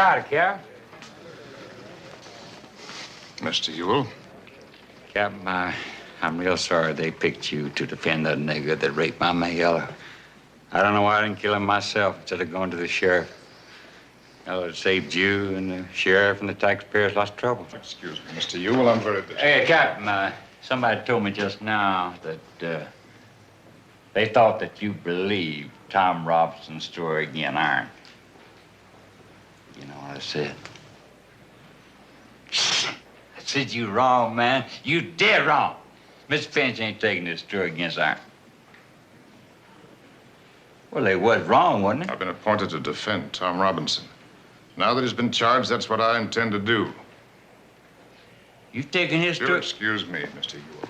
Howdy, Cap. Mr. Ewell. Captain, I'm real sorry they picked you to defend that nigger that raped my Mayella. I don't know why I didn't kill him myself instead of going to the sheriff. Well, it saved you and the sheriff and the taxpayers lots of trouble. Excuse me, Mr. Ewell, I'm very busy. Hey, Captain, somebody told me just now that they thought that you believed Tom Robinson's story again, Iron. You know what I said? I said you wrong, man. You dead wrong. Miss Finch ain't taking this story against Iron. Well, they was wrong, wasn't it? I've been appointed to defend Tom Robinson. Now that he's been charged, that's what I intend to do. You taking his story? Excuse me, Mr. Ewell.